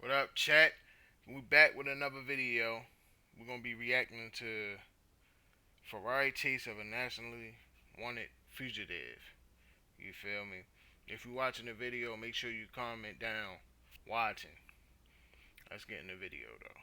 What up, chat? We back with another video. We're gonna be reacting to Ferrari chase of a nationally wanted fugitive. You feel me? If you're watching the video, make sure you comment down watching. Let's get in the video though.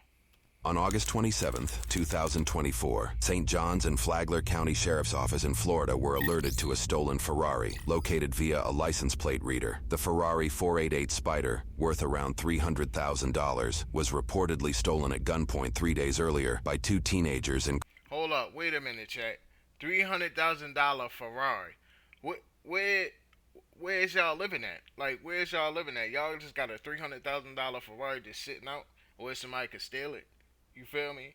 On August 27, 2024, St. Johns and Flagler County Sheriff's Office in Florida were alerted to a stolen Ferrari, located via a license plate reader. The Ferrari 488 Spider, worth around $300,000, was reportedly stolen at gunpoint 3 days earlier by two teenagers in... Hold up, wait a minute, chat. $300,000 Ferrari. Where's y'all living at? Like, where's y'all living at? Y'all just got a $300,000 Ferrari just sitting out, or somebody could steal it? You feel me?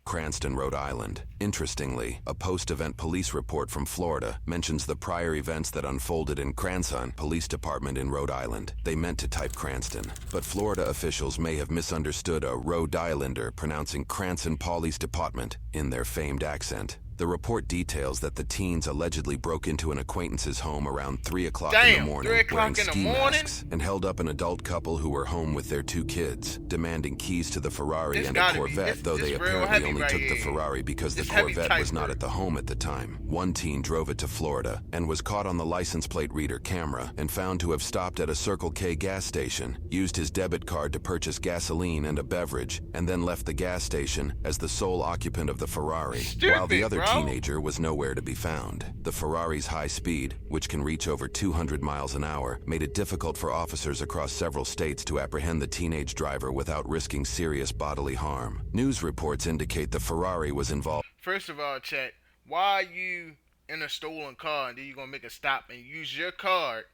Cranston, Rhode Island. Interestingly, a post-event police report from Florida mentions the prior events that unfolded in Cranston Police Department in Rhode Island. They meant to type Cranston, but Florida officials may have misunderstood a Rhode Islander pronouncing Cranston Police Department in their famed accent. The report details that the teens allegedly broke into an acquaintance's home around 3 o'clock in the morning, wearing ski masks, and held up an adult couple who were home with their 2 kids, demanding keys to the Ferrari and a Corvette, though they apparently only took the Ferrari because the Corvette was not at the home at the time. One teen drove it to Florida and was caught on the license plate reader camera and found to have stopped at a Circle K gas station, used his debit card to purchase gasoline and a beverage, and then left the gas station as the sole occupant of the Ferrari, while the other teenager was nowhere to be found. The Ferrari's high speed, which can reach over 200 miles an hour, made it difficult for officers across several states to apprehend the teenage driver without risking serious bodily harm. News reports indicate the Ferrari was involved. First of all, chat, why are you in a stolen car and then you're gonna make a stop and use your card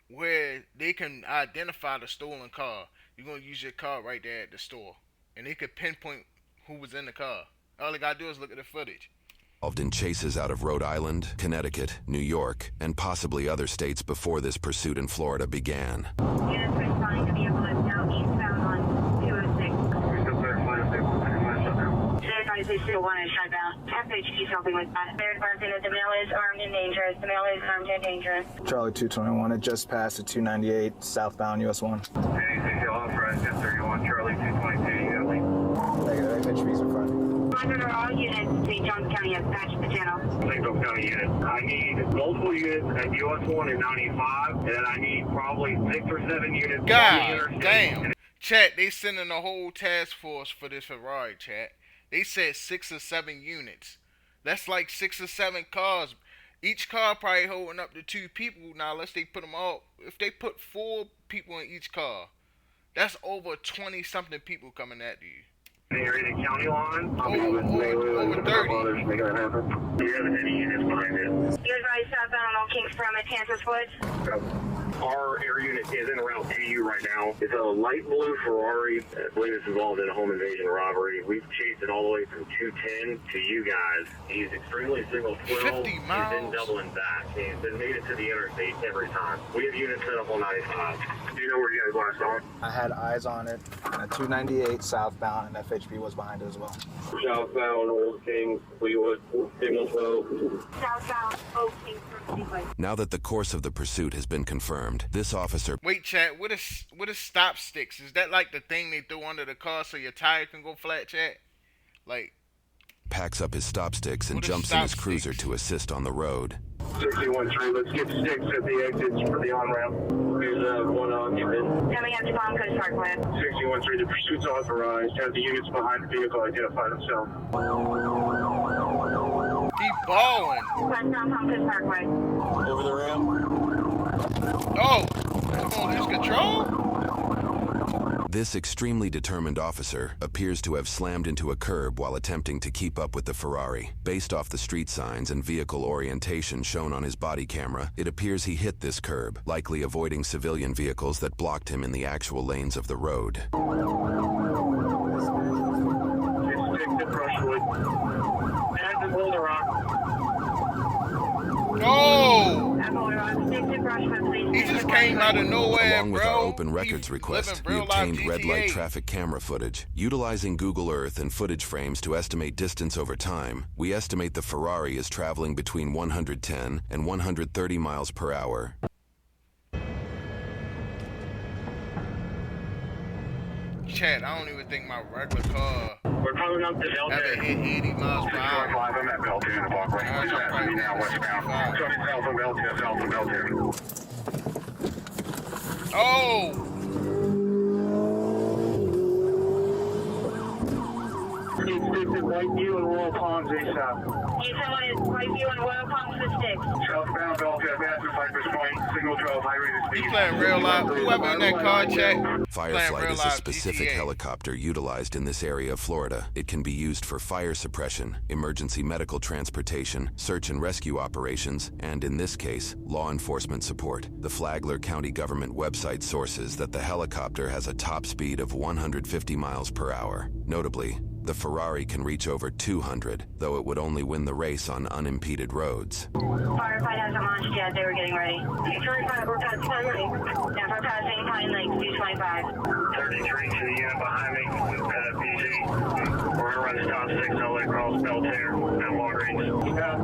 where they can identify the stolen car? You're gonna use your card right there at the store and they could pinpoint who was in the car. All they gotta do is look at the footage. Involved in chases out of Rhode Island, Connecticut, New York, and possibly other states before this pursuit in Florida began. Units responding to vehicle is now eastbound on 206. They still want to shut down. FHP is helping with that. They're advising that the male is armed and dangerous. The male is armed and dangerous. Charlie 221, it just passed at 298 southbound US 1. Anything authorized 1031 Charlie 222, Negative, FHP's in front. Monitor all units. St. Johns County has patched the channel. St. Johns County units. I need multiple units at US 1 and 95, and I need probably 6 or 7 units. God damn. Chat, they sending a whole task force for this Ferrari, chat. They said 6 or 7 units. That's like 6 or 7 cars. Each car probably holding up to 2 people. Now, unless they put them all. If they put 4 people in each car, that's over 20-something people coming at you. They're in the county line. Over 30. Do you have any units behind it? You're advised southbound on Kings from Kansas Woods. Our air unit is in route to you right now. It's a light blue Ferrari. I believe it's involved in a home invasion robbery. We've chased it all the way from 210 to you guys. He's extremely single 12. He's been doubling back. He's been made it to the interstate every time. We have units set up on 95. Do you know where you guys last saw it? I had eyes on it at 298 southbound, and FHP was behind it as well. Southbound, Old King, Fleetwood, Signal 12. Southbound Oak Kings from Fleetwood. Now that the course of the pursuit has been confirmed, this officer... Wait, chat, what is stop sticks? Is that like the thing they throw under the car so your tire can go flat, chat? Like... packs up his stop sticks and jumps in his cruiser to assist on the road. 613, let's get sticks at the exits for the on-ramp. Here's one occupant. Coming up to Palm Coast Parkway. 613, the pursuit's authorized. Have the units behind the vehicle identify themselves. Keep balling. Westbound Palm Coast Parkway. Over the ramp. Oh, I'm gonna lose control? This extremely determined officer appears to have slammed into a curb while attempting to keep up with the Ferrari. Based off the street signs and vehicle orientation shown on his body camera, it appears he hit this curb, likely avoiding civilian vehicles that blocked him in the actual lanes of the road. It's stick to Brushwood. And to Boulder Rock. Oh! He just came out of nowhere, Along with bro. our open records request, we obtained red light traffic camera footage. Utilizing Google Earth and footage frames to estimate distance over time, we estimate the Ferrari is traveling between 110 and 130 miles per hour. chat, I don't even think my regular car We're coming up to ever Belter. hit 80 miles per hour. 625, I'm at Belter in the walkway. He's asking me now westbound. Coming south from Belter. Oh! Need sticks at Whiteview and Royal Palms ASAP. Need someone at Whiteview and Royal Palms for sticks. Southbound Belter, advance to Cypress Point, signal 12, high rate of speed. You playing real life? Whoever in that car chat, Fireflight is a specific GTA. helicopter utilized in this area of Florida. It can be used for fire suppression, emergency medical transportation, search and rescue operations, and in this case, law enforcement support. The Flagler County government website sources that the helicopter has a top speed of 150 miles per hour. Notably, the Ferrari can reach over 200, though it would only win the race on unimpeded roads. Firefight hasn't launched yet. They were getting ready. 225, we're passing Pine Lake. Now we're passing Pine Lake, 225. 33 to the unit behind me, PG. We're gonna run stop 6 all the way across Belter at long range. We have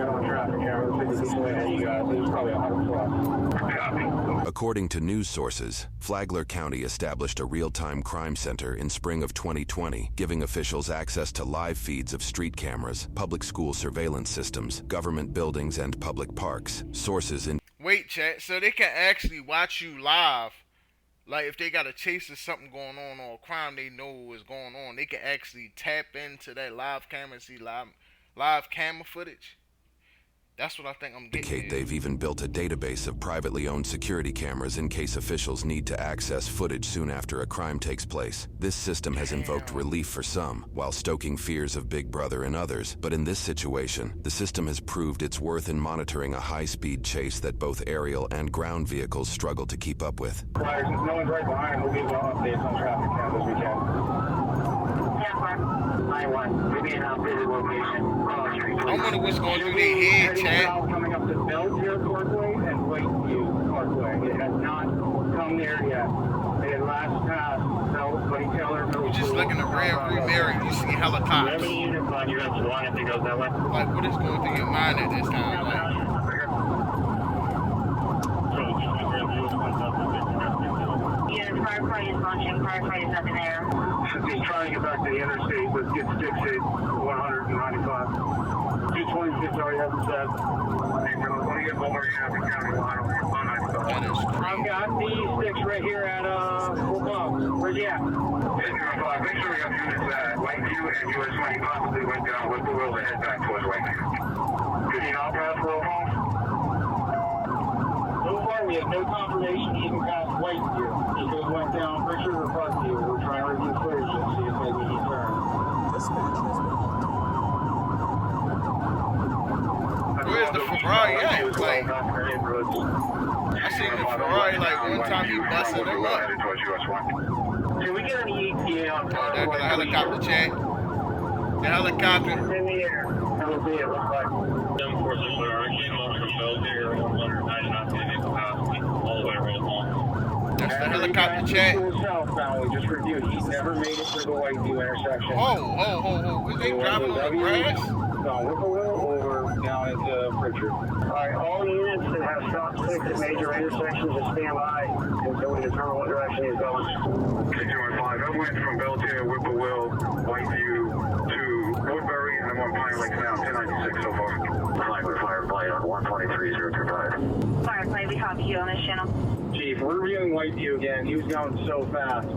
on traffic cameras, 50 feet ahead of you guys. There's probably 100 plus. Copy. According to news sources, Flagler County established a real-time crime center in spring of 2020, giving officials access to live feeds of street cameras, public school surveillance systems, government buildings, and public parks. Sources in Wait, chat, so they can actually watch you live. Like, if they got a chase or something going on or a crime they know is going on, they can actually tap into that live camera and see live camera footage. That's what I think I'm getting indicate at. they've even built a database of privately owned security cameras in case officials need to access footage soon after a crime takes place. This system has invoked relief for some, while stoking fears of Big Brother in others. But in this situation, the system has proved its worth in monitoring a high-speed chase that both aerial and ground vehicles struggle to keep up with. Flyers, since no one's right behind, we'll give updates on traffic count as we can. 9-1, maybe an updated location. I wonder what's going through their head, Heading chat. south, coming up to Belter Parkway and Whiteview Parkway. It has not come there yet. They had last passed Buddy Taylor. You just look in the rear mirror and you see helicopters. units on you, that's one if it goes that way. Like, what is going through your mind at this time? Like, Yes, firefight is launching. Firefight is up in there. Since he's trying to get back to the interstate, let's get sticks at 195. 226 already has it set. Let me get Boulder County line on 195. that is I've crazy. got the sticks right here at Fort Bob's. Where's he at? 10-5, make sure we have units at Whiteview and US 20 possibly went down with the wheel to head back towards Whiteview. Did he not pass Royal Palms? So far, we have no confirmation he even passed Whiteview. He could have went down Richard or Parkview. We're trying to review footage and see if maybe he turned. Where's the Ferrari at? Like, I seen the Ferrari like one time he busted him up. Can we get an ETA on Oh, there goes the helicopter, chat. The helicopter. in the air? That would be it, looks like. Unfortunately, I came up from Belter, 199 minutes past me, all the way around home. That's the helicopter, chat. Southbound, we just reviewed. He's never made it through the Whiteview intersection. Oh. Was they driving on the grass? No, Whippoorwill over down into Pritchard. Alright, all units that have stop 6 at major intersections just stand by until we determine what direction he's going. 615, I went from Belter, Whippoorwill, Whiteview to Woodbury, and I'm on Pine Lake now, 1096 so far. Flagler Firefly on 123.025. Firefight, we copy you on this channel. Chief, we're reviewing Whiteview again. He was going so fast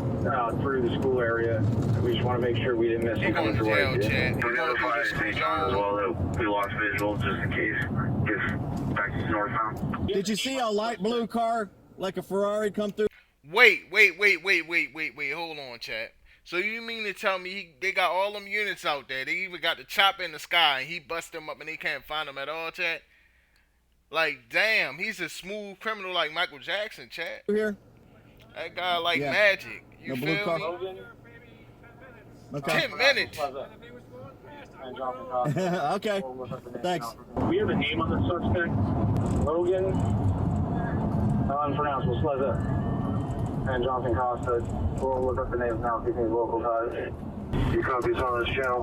through the school area. We just want to make sure we didn't miss He him going coming to through jail, Whiteview. chat. He We going to notified the school as zone. well that we lost visuals just in case. Gets back to northbound. Did you see a light blue car like a Ferrari come through? Wait. Hold on, chat. So you mean to tell me they got all them units out there? They even got the chopper in the sky, and he bust them up, and they can't find them at all, chat? Like, damn, he's a smooth criminal like Michael Jackson, chat. Here? That guy like Yeah. magic. You No blue feel car? me? Okay. 10 minutes. Okay. Thanks. We have a name on the suspect. Logan. Unpronounceable. Sleza. And Johnson Costa. We'll look up the names now, see if he's local ties. You copies on this channel.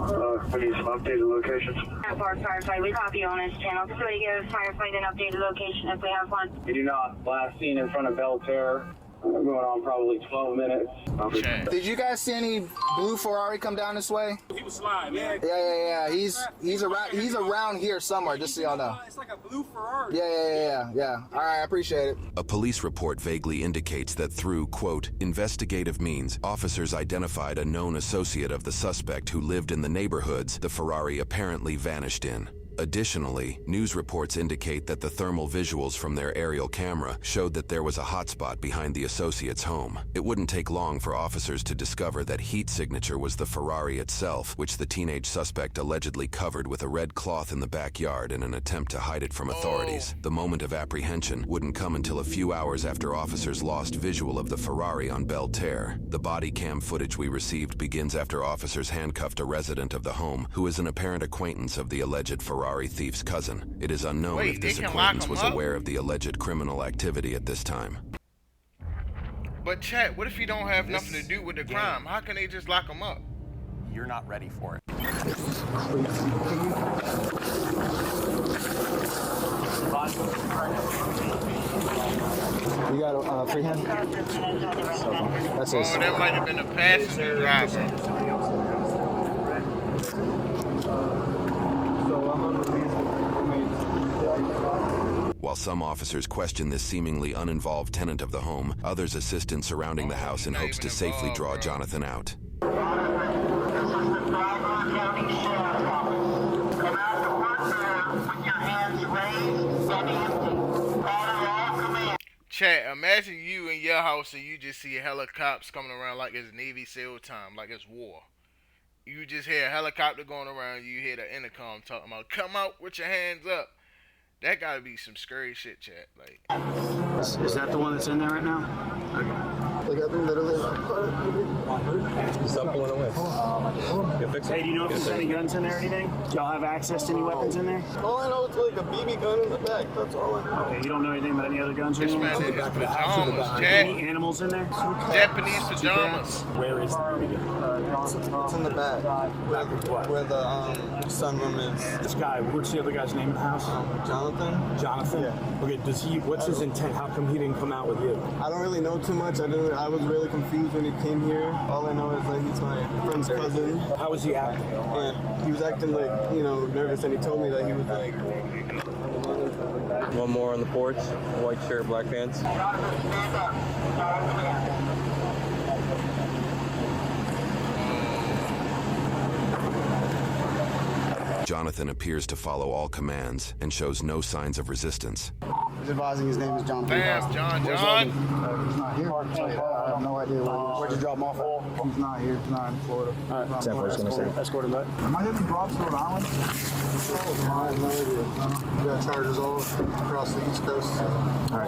We need some updated locations. Firefight, we copy you on this channel. Somebody give Firefight an updated location if we have one. We do not. Last seen in front of Belter, Going on probably 12 minutes. Chat. Did you guys see any blue Ferrari come down this way? He was sliding, man. Yeah. He's around here somewhere, just so y'all know. It's like a blue Ferrari. Yeah. All right, I appreciate it. A police report vaguely indicates that through, quote, investigative means, officers identified a known associate of the suspect who lived in the neighborhoods the Ferrari apparently vanished in. Additionally, news reports indicate that the thermal visuals from their aerial camera showed that there was a hotspot behind the associate's home. It wouldn't take long for officers to discover that heat signature was the Ferrari itself, which the teenage suspect allegedly covered with a red cloth in the backyard in an attempt to hide it from authorities. The moment of apprehension wouldn't come until a few hours after officers lost visual of the Ferrari on Belle Terre. The body cam footage we received begins after officers handcuffed a resident of the home who is an apparent acquaintance of the alleged Ferrari thief's cousin. It is unknown if this acquaintance was aware of the alleged criminal activity at this time. But chat, what if you don't have nothing to do with the crime? How can they just lock him up? You're not ready for it. You got a free hand? That's it. Oh, that might have been a passenger driver. While some officers question this seemingly uninvolved tenant of the home, others assist in surrounding the house in hopes to safely draw Jonathan out. Chat, imagine you in your house and you just see helicopters coming around like it's Navy SEAL time, like it's war. You just hear a helicopter going around, you hear the intercom talking about, come out with your hands up. That gotta be some scary shit, chat. Like, Is that the one that's in there right now? Like, I think literally. Stop pulling away. Hey, do you know if there's any guns in there or anything? Do y'all have access to any weapons in there? All I know is like a BB gun in the back. That's all I know. Okay, you don't know anything about any other guns or this anything? man in his pajamas, Any chat. animals in there? Japanese pajamas. Where is It's in the back. Where the sunroom is. This guy, what's the other guy's name in the house? Jonathan? Jonathan? Yeah. Okay, what's his intent? How come he didn't come out with you? I don't really know too much. I was really confused when he came here. All I know is that he's my friend's cousin. How was he acting? And he was acting like, nervous, and he told me that he was like... one more on the porch? White shirt, black pants. Jonathan appears to follow all commands and shows no signs of resistance. He's advising his name is Jonathan. Damn, John. He's not here. I have no idea where'd you drop him off at? He's not here. He's not in Florida. All right. San Francisco going to say. Escort him back. Am I hitting drops Rhode Island? I have no idea. We got charges all across the East Coast. All right.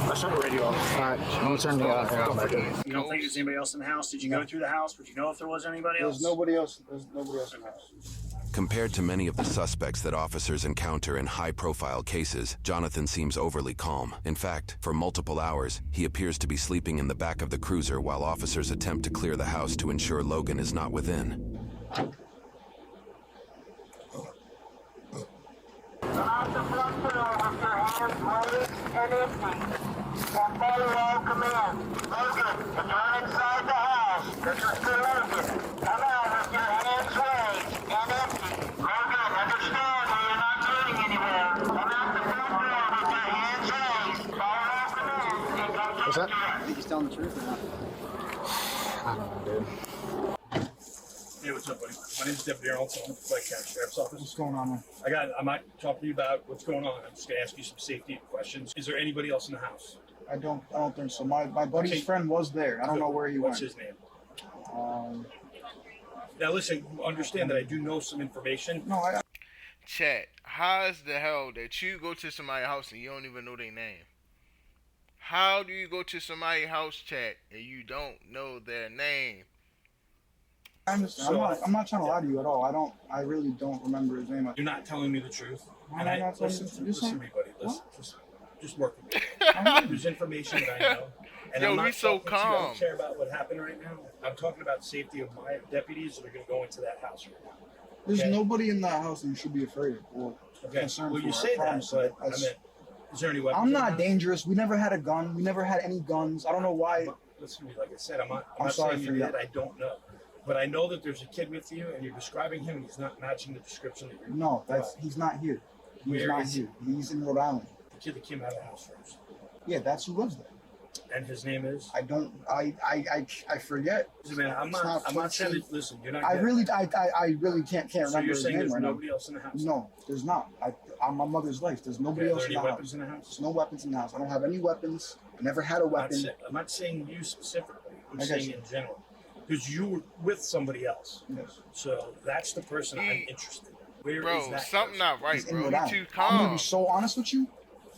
Let's shut the radio off. All right. I'm going to turn the back on. You don't think there's anybody else in the house? Did you go through the house? Would you know if there was anybody else? There's nobody else in the house. Compared to many of the suspects that officers encounter in high-profile cases, Jonathan seems overly calm. In fact, for multiple hours, he appears to be sleeping in the back of the cruiser while officers attempt to clear the house to ensure Logan is not within. Off the front door with your hands raised and empty. And follow all commands. Logan, if you're inside the house, this is to Logan. Come out with your hands raised and empty. Logan, understand that you're not going anywhere. Come out the front door with your hands raised. Follow all commands and go to What's that? I think he's telling the truth or not? I don't know, dude. Hey, what's up, buddy? My name's Deputy Arnold, I'm with the County Sheriff's Office. What's going on, man? I might talk to you about what's going on. I'm just gonna ask you some safety questions. Is there anybody else in the house? I don't think so. My buddy's friend was there. I don't know where he went. What's his name? Now listen, understand that I do know some information. No, I Chat, how is the hell that you go to somebody's house and you don't even know their name? How do you go to somebody's house, chat, and you don't know their name? I'm not trying to lie to you at all. I really don't remember his name. You're not telling me the truth. I'm not telling you the truth. Listen to me, buddy. Listen, just work with me. There's information that I know. And Yo, I'm not he's so talking to you. I calm. don't care about what happened right now. I'm talking about the safety of my deputies that are going to go into that house right now. There's nobody in that house that you should be afraid of or Okay. concerned Well, for. you say I that, promise but you. Is there any weapons? I'm not dangerous. We never had a gun. We never had any guns. I don't know why. Listen to me, like I said, I'm not sorry saying for you that. did. I don't know. But I know that there's a kid with you, and you're describing him, and he's not matching the description that you're. No, he's not here. He's not here. He's in Rhode Island. The kid that came out of the house first. Yeah, that's who lives there. And his name is? I forget. Man, I'm not saying that, listen, you're not. I really can't remember. So you're his saying name there's right nobody now. else in the house? No, there's not. I'm my mother's life. There's nobody else in the house. Weapons in the house? There's no weapons in the house. I don't have any weapons. I never had a weapon. I'm not saying you specifically. I'm saying in general. Because you were with somebody else. Yes. So that's the person I'm interested in. Where bro, is that something person? not right, He's in bro. Rhode You Island. too I'm gonna calm. be so honest with you.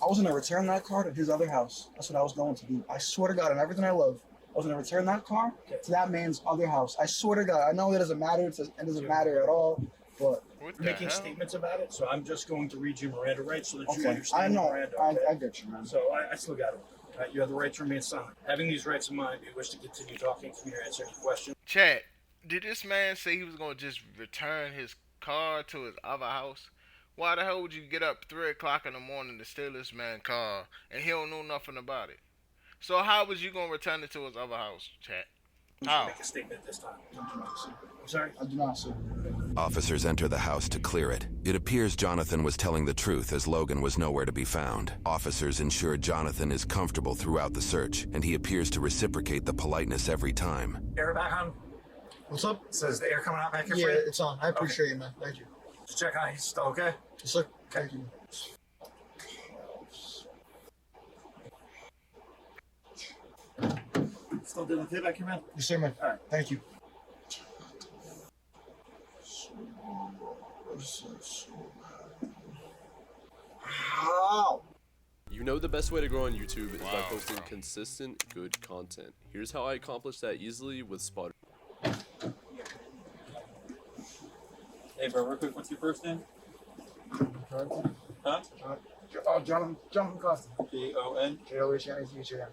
I was gonna return that car to his other house. That's what I was going to do. I swear to God, on everything I love, I was gonna return that car to that man's other house. I swear to God. I know it doesn't matter. It doesn't matter at all. But You're making statements about it, so I'm just going to read you Miranda rights so that you okay, understand I know. Miranda. I Okay? I get you, man. So I still got it. You have the right to remain silent. Having these rights in mind, do you wish to continue talking to me or answer any questions? Chat, did this man say he was gonna just return his car to his other house? Why the hell would you get up 3 o'clock in the morning to steal this man's car and he don't know nothing about it? So how was you gonna return it to his other house, chat? How? Make a statement this time. I'm sorry? I do not, sir. Officers enter the house to clear it. It appears Jonathan was telling the truth as Logan was nowhere to be found. Officers ensure Jonathan is comfortable throughout the search, and he appears to reciprocate the politeness every time. Air back on. What's up? So is the air coming out back here Yeah, for you? it's on. I appreciate you, man. Thank you. Just check on it. He's still okay? Yes, sir. Thank you. Still doing okay back here, man? Yes, sir, man. All right. Thank you. How? You know the best way to grow on YouTube is by posting consistent, good content. Here's how I accomplish that easily with Spotter. Hey, bro, real quick, what's your first name? Huh? Jonathan Costa. Jon. J-O-H-N-A-T-H-A-N.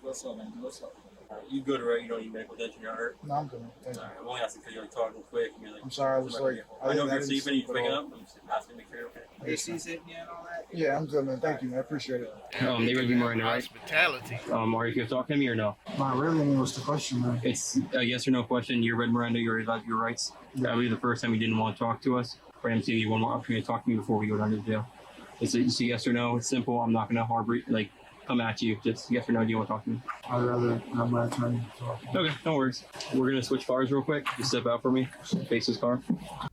What's up, man? What's up? Alright, you good, right? You don't need medical attention, you're not hurt? No, I'm good, man. Thank you. Alright, I'm only asking because you're like talking quick and you're like. I'm sorry, I was like. I know you're didn't sleeping, sleep you're at waking all. up, I'm just asking to make sure you're okay. Are you seasick yet and all that? Yeah, I'm good, man. Thank you, man. I appreciate it. They would be more in the right. Hospitality. Are you here to talk to me or no? Not really. I mean, what's the question, man? It's a yes or no question. You read Miranda, you're about your rights. That would be the first time you didn't want to talk to us. For him to give you one more opportunity to talk to me before we go down to jail. It's a yes or no. It's simple. I'm not going to harbor, come at you. Just yes or no. Do you want to talk to me? I'd rather have my attorney talk. Okay, no worries. We're going to switch cars real quick. Just step out for me. Face this car.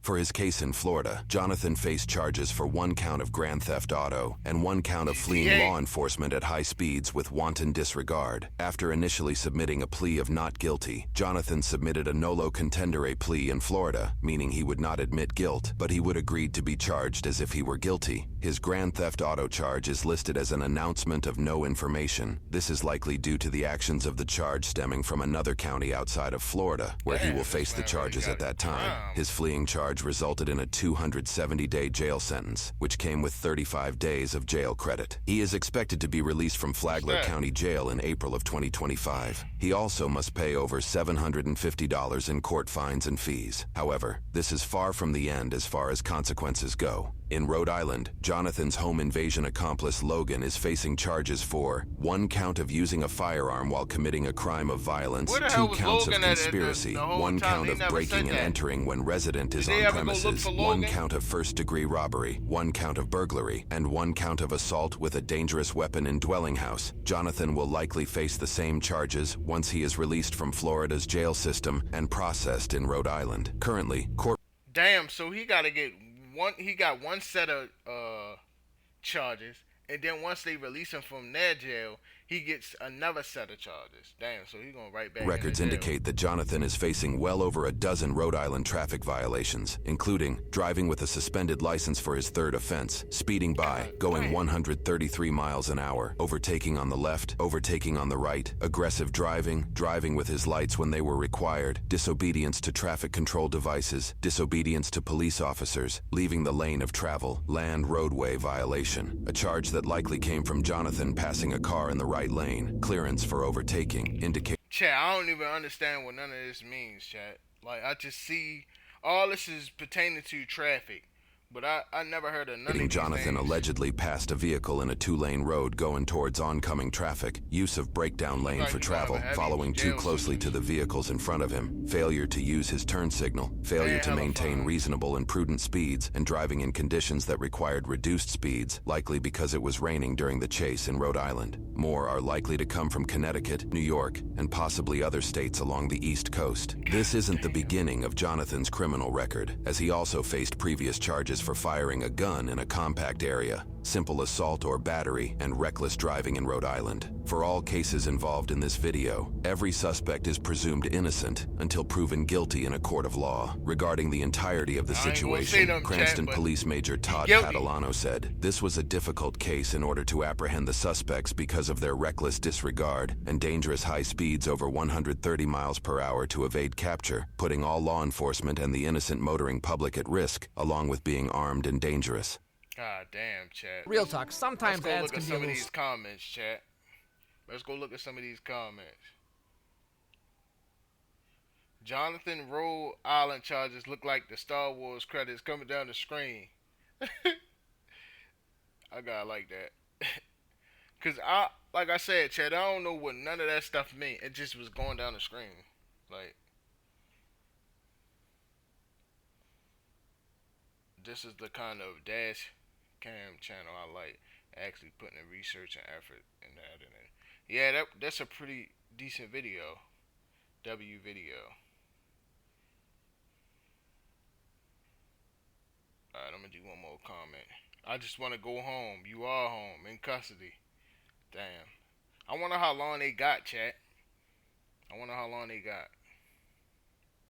For his case in Florida, Jonathan faced charges for 1 count of grand theft auto and 1 count of fleeing law enforcement at high speeds with wanton disregard. After initially submitting a plea of not guilty, Jonathan submitted a nolo contendere plea in Florida, meaning he would not admit guilt, but he would agree to be charged as if he were guilty. His grand theft auto charge is listed as an announcement of no information. This is likely due to the actions of the charge stemming from another county outside of Florida, where he will face the charges at that time. His fleeing charge resulted in a 270-day jail sentence, which came with 35 days of jail credit. He is expected to be released from Flagler County Jail in April of 2025. He also must pay over $750 in court fines and fees. However, this is far from the end as far as consequences go. In Rhode Island, Jonathan's home invasion accomplice Logan is facing charges for 1 count of using a firearm while committing a crime of violence, 2 counts of conspiracy, 1 count of breaking and entering when resident is on premises, 1 count of first-degree robbery, 1 count of burglary, and 1 count of assault with a dangerous weapon in dwelling house. Jonathan will likely face the same charges once he is released from Florida's jail system and processed in Rhode Island. Currently, court. Damn, so he got one set of charges, and then once they release him from their jail, he gets another set of charges. Damn, so he's going right back Records into jail. indicate that Jonathan is facing well over a dozen Rhode Island traffic violations, including driving with a suspended license for his 3rd offense, speeding by, going 133 miles an hour, overtaking on the left, overtaking on the right, aggressive driving, driving with his lights when they were required, disobedience to traffic control devices, disobedience to police officers, leaving the lane of travel, land roadway violation, a charge that likely came from Jonathan passing a car in the right lane, clearance for overtaking, indicate. Chat, I don't even understand what none of this means, chat. Like, I just see all this is pertaining to traffic, But I never heard of none of these Jonathan things. allegedly passed a vehicle in a 2-lane road going towards oncoming traffic, use of breakdown lane for travel, following too closely to the vehicles in front of him, failure to use his turn signal, failure to maintain reasonable and prudent speeds, and driving in conditions that required reduced speeds, likely because it was raining during the chase in Rhode Island. More are likely to come from Connecticut, New York, and possibly other states along the East Coast. This isn't the beginning of Jonathan's criminal record, as he also faced previous charges for firing a gun in a compact area, simple assault or battery, and reckless driving in Rhode Island. For all cases involved in this video, every suspect is presumed innocent until proven guilty in a court of law. Regarding the entirety of the situation, Cranston Police Major Todd Catalano said, "This was a difficult case in order to apprehend the suspects because of their reckless disregard and dangerous high speeds over 130 miles per hour to evade capture, putting all law enforcement and the innocent motoring public at risk, along with being armed and dangerous." God damn, chat. Real talk. Sometimes Let's go ads look can at be a some of little... these comments, chat. Let's go look at some of these comments. Jonathan Rhode Island charges look like the Star Wars credits coming down the screen. I gotta like that. Cause like I said, chat, I don't know what none of that stuff meant. It just was going down the screen. Like, this is the kind of dash cam channel I like. Actually putting in research and effort in the editing. Yeah, that's a pretty decent video. W video. Alright, I'm gonna do one more comment. I just wanna go home. You are home in custody. Damn. I wonder how long they got, chat. I wonder how long they got.